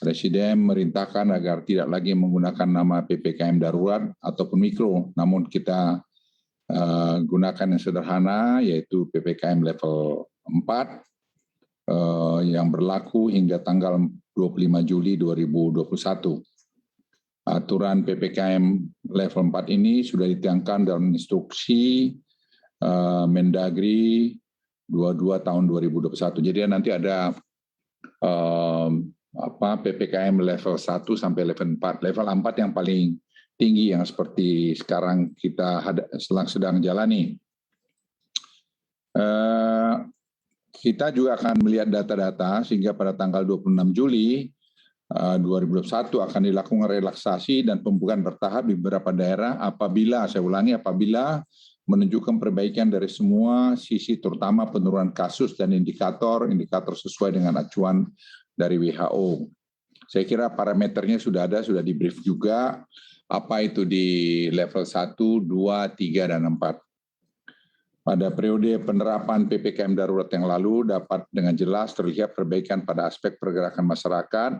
Presiden merintahkan agar tidak lagi menggunakan nama PPKM darurat ataupun mikro, namun kita gunakan yang sederhana, yaitu PPKM level 4 yang berlaku hingga tanggal 25 Juli 2021. Aturan PPKM level 4 ini sudah dituangkan dalam instruksi Mendagri 22 tahun 2021. Jadi nanti ada PPKM level 1 sampai level 4. Level 4 yang paling tinggi yang seperti sekarang kita sedang jalani. Kita juga akan melihat data-data sehingga pada tanggal 26 Juli 2021 akan dilakukan relaksasi dan pembukaan bertahap di beberapa daerah apabila menunjukkan perbaikan dari semua sisi, terutama penurunan kasus dan indikator sesuai dengan acuan dari WHO. Saya kira parameternya sudah ada, sudah di-brief juga, apa itu di level 1, 2, 3, dan 4. Pada periode penerapan PPKM darurat yang lalu dapat dengan jelas terlihat perbaikan pada aspek pergerakan masyarakat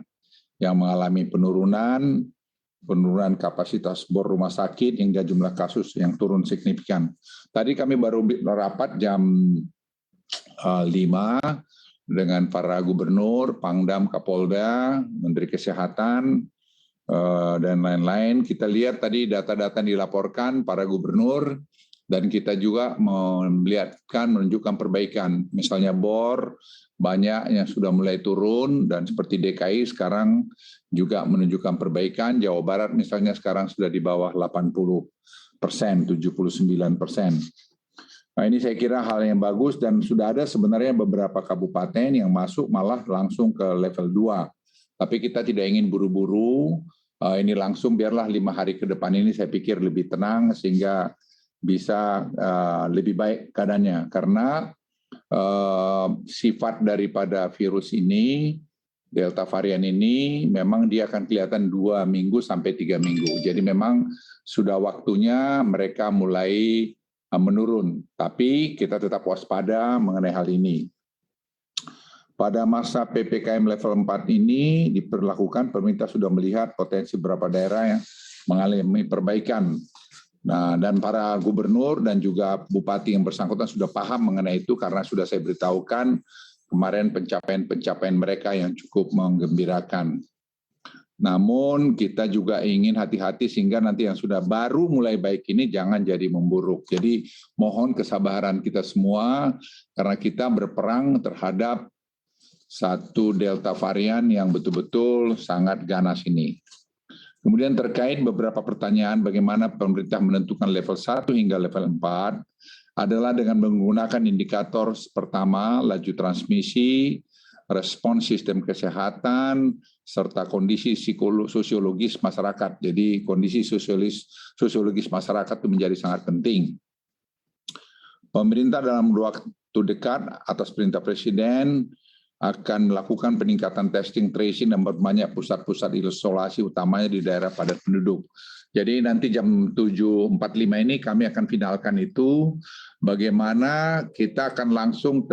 yang mengalami penurunan kapasitas bor rumah sakit hingga jumlah kasus yang turun signifikan. Tadi kami baru rapat jam 5 dengan para gubernur, Pangdam, Kapolda, Menteri Kesehatan, dan lain-lain. Kita lihat tadi data-data yang dilaporkan para gubernur, dan kita juga menunjukkan perbaikan. Misalnya bor, banyak yang sudah mulai turun, dan seperti DKI sekarang juga menunjukkan perbaikan. Jawa Barat misalnya sekarang sudah di bawah 80%, 79%. Nah, ini saya kira hal yang bagus, dan sudah ada sebenarnya beberapa kabupaten yang masuk malah langsung ke level 2. Tapi kita tidak ingin buru-buru, ini langsung biarlah 5 hari ke depan ini saya pikir lebih tenang sehingga bisa lebih baik keadaannya. Karena sifat daripada virus ini, Delta varian ini, memang dia akan kelihatan 2 minggu sampai 3 minggu. Jadi memang sudah waktunya mereka mulai menurun, tapi kita tetap waspada mengenai hal ini. Pada masa PPKM level 4 ini diperlakukan, pemerintah sudah melihat potensi beberapa daerah yang mengalami perbaikan. Nah, dan para gubernur dan juga bupati yang bersangkutan sudah paham mengenai itu karena sudah saya beritahukan kemarin pencapaian mereka yang cukup menggembirakan. Namun kita juga ingin hati-hati sehingga nanti yang sudah baru mulai baik ini jangan jadi memburuk. Jadi mohon kesabaran kita semua karena kita berperang terhadap satu Delta varian yang betul-betul sangat ganas ini. Kemudian terkait beberapa pertanyaan bagaimana pemerintah menentukan level 1 hingga level 4 adalah dengan menggunakan indikator pertama laju transmisi, respon sistem kesehatan, serta kondisi sosiologis masyarakat. Jadi kondisi sosiologis masyarakat itu menjadi sangat penting. Pemerintah dalam waktu dekat atas perintah Presiden akan melakukan peningkatan testing, tracing, dan banyak pusat-pusat isolasi utamanya di daerah padat penduduk. Jadi nanti jam 7.45 ini kami akan finalkan itu, bagaimana kita akan langsung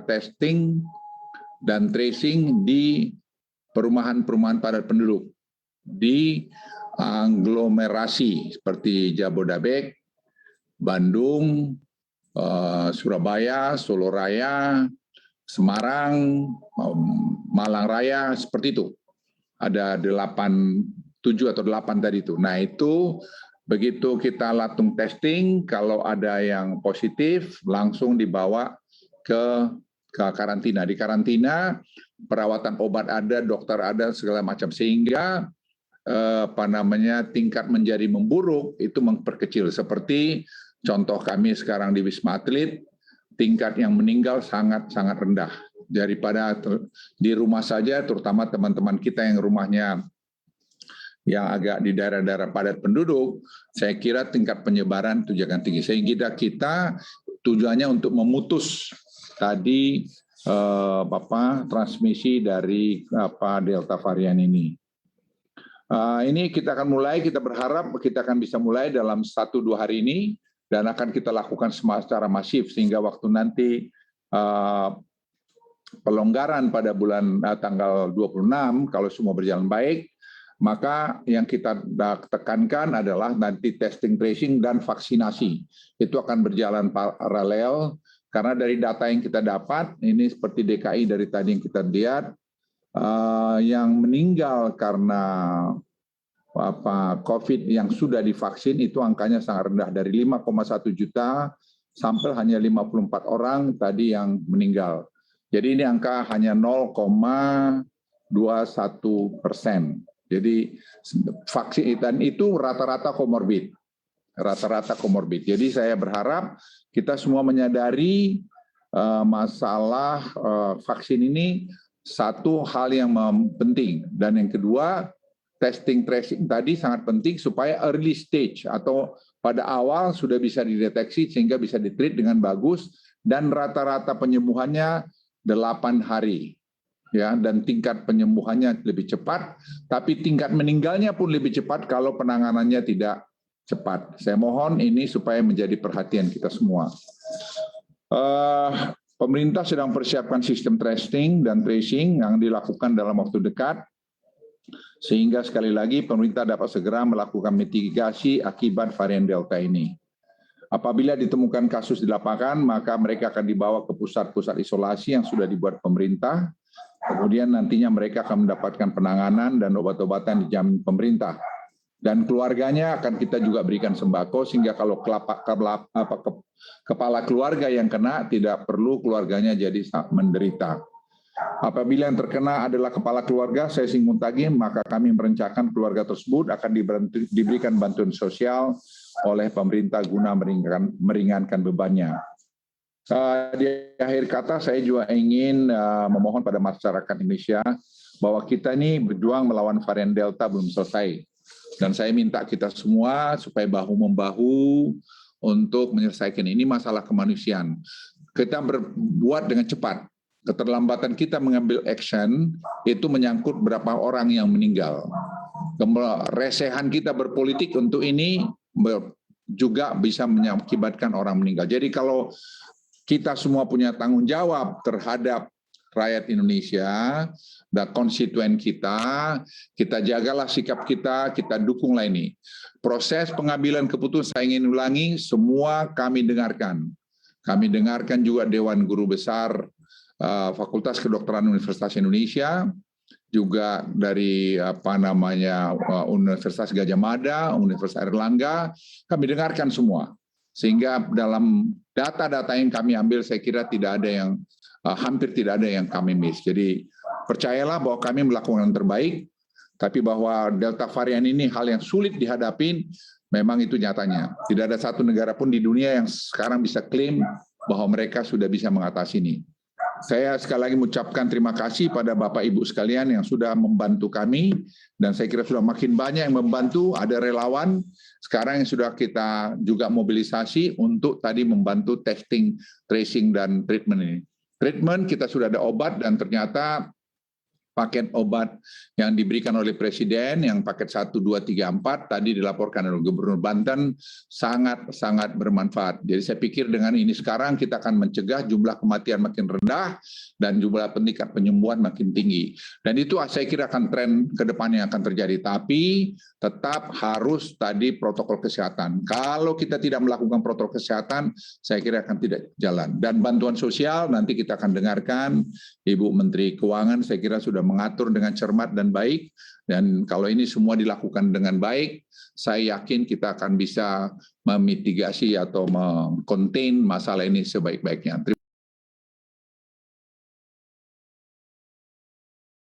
testing dan tracing di perumahan-perumahan padat penduduk, di aglomerasi seperti Jabodetabek, Bandung, Surabaya, Solo Raya, Semarang, Malang Raya, seperti itu. Ada 7 atau 8 tadi itu. Nah itu begitu kita langsung testing, kalau ada yang positif langsung dibawa ke karantina. Di karantina perawatan obat ada, dokter ada, segala macam, sehingga tingkat menjadi memburuk itu memperkecil. Seperti contoh kami sekarang di Wisma Atlet, tingkat yang meninggal sangat-sangat rendah. Daripada di rumah saja, terutama teman-teman kita yang rumahnya yang agak di daerah-daerah padat penduduk, saya kira tingkat penyebaran itu jangan tinggi. Sehingga kita tujuannya untuk memutus tadi transmisi dari Delta varian ini. Ini kita akan mulai, kita berharap kita akan bisa mulai dalam 1-2 hari ini, dan akan kita lakukan secara masif sehingga waktu nanti pelonggaran pada bulan tanggal 26, kalau semua berjalan baik, maka yang kita tekankan adalah nanti testing, tracing, dan vaksinasi. Itu akan berjalan paralel, karena dari data yang kita dapat, ini seperti DKI dari tadi yang kita lihat, yang meninggal karena COVID yang sudah divaksin itu angkanya sangat rendah, dari 5,1 juta sampai hanya 54 orang tadi yang meninggal. Jadi ini angka hanya 0,21%. Jadi vaksin dan itu rata-rata komorbid. Rata-rata komorbid. Jadi saya berharap kita semua menyadari masalah vaksin ini satu hal yang penting, dan yang kedua testing tracing tadi sangat penting supaya early stage atau pada awal sudah bisa dideteksi sehingga bisa ditreat dengan bagus, dan rata-rata penyembuhannya 8 hari. Ya, dan tingkat penyembuhannya lebih cepat, tapi tingkat meninggalnya pun lebih cepat kalau penanganannya tidak cepat. Saya mohon ini supaya menjadi perhatian kita semua. Pemerintah sedang persiapkan sistem testing dan tracing yang dilakukan dalam waktu dekat, sehingga sekali lagi pemerintah dapat segera melakukan mitigasi akibat varian Delta ini. Apabila ditemukan kasus di lapangan, maka mereka akan dibawa ke pusat-pusat isolasi yang sudah dibuat pemerintah. Kemudian nantinya mereka akan mendapatkan penanganan dan obat-obatan dijamin pemerintah. Dan keluarganya akan kita juga berikan sembako, sehingga kalau kepala keluarga yang kena, tidak perlu keluarganya jadi menderita. Apabila yang terkena adalah kepala keluarga, saya singgung tadi, maka kami merencanakan keluarga tersebut akan diberikan bantuan sosial oleh pemerintah guna meringankan bebannya. Di akhir kata saya juga ingin memohon pada masyarakat Indonesia bahwa kita ini berjuang melawan varian Delta belum selesai. Dan saya minta kita semua supaya bahu-membahu untuk menyelesaikan ini masalah kemanusiaan. Kita berbuat dengan cepat. Keterlambatan kita mengambil action itu menyangkut berapa orang yang meninggal. Resehan kita berpolitik untuk ini juga bisa mengakibatkan orang meninggal. Jadi kalau kita semua punya tanggung jawab terhadap rakyat Indonesia dan konstituen kita jagalah sikap kita dukunglah ini. Proses pengambilan keputusan saya ingin ulangi, semua kami dengarkan. Kami dengarkan juga Dewan Guru Besar Fakultas Kedokteran Universitas Indonesia, juga dari Universitas Gadjah Mada, Universitas Airlangga, kami dengarkan semua. Sehingga dalam data-data yang kami ambil, saya kira tidak ada yang hampir tidak ada yang kami miss. Jadi percayalah bahwa kami melakukan yang terbaik, tapi bahwa Delta varian ini hal yang sulit dihadapin, memang itu nyatanya. Tidak ada satu negara pun di dunia yang sekarang bisa klaim bahwa mereka sudah bisa mengatasi ini. Saya sekali lagi mengucapkan terima kasih pada Bapak Ibu sekalian yang sudah membantu kami, dan saya kira sudah makin banyak yang membantu, ada relawan sekarang yang sudah kita juga mobilisasi untuk tadi membantu testing, tracing, dan treatment ini. Treatment kita sudah ada obat, dan ternyata paket obat yang diberikan oleh Presiden, yang paket 1, 2, 3, 4, tadi dilaporkan oleh Gubernur Banten, sangat-sangat bermanfaat. Jadi saya pikir dengan ini sekarang kita akan mencegah jumlah kematian makin rendah, dan jumlah tingkat penyembuhan makin tinggi. Dan itu saya kira akan tren ke depannya akan terjadi. Tapi tetap harus tadi protokol kesehatan. Kalau kita tidak melakukan protokol kesehatan, saya kira akan tidak jalan. Dan bantuan sosial nanti kita akan dengarkan Ibu Menteri Keuangan, saya kira sudah mengatur dengan cermat dan baik, dan kalau ini semua dilakukan dengan baik, saya yakin kita akan bisa memitigasi atau meng-contain masalah ini sebaik-baiknya.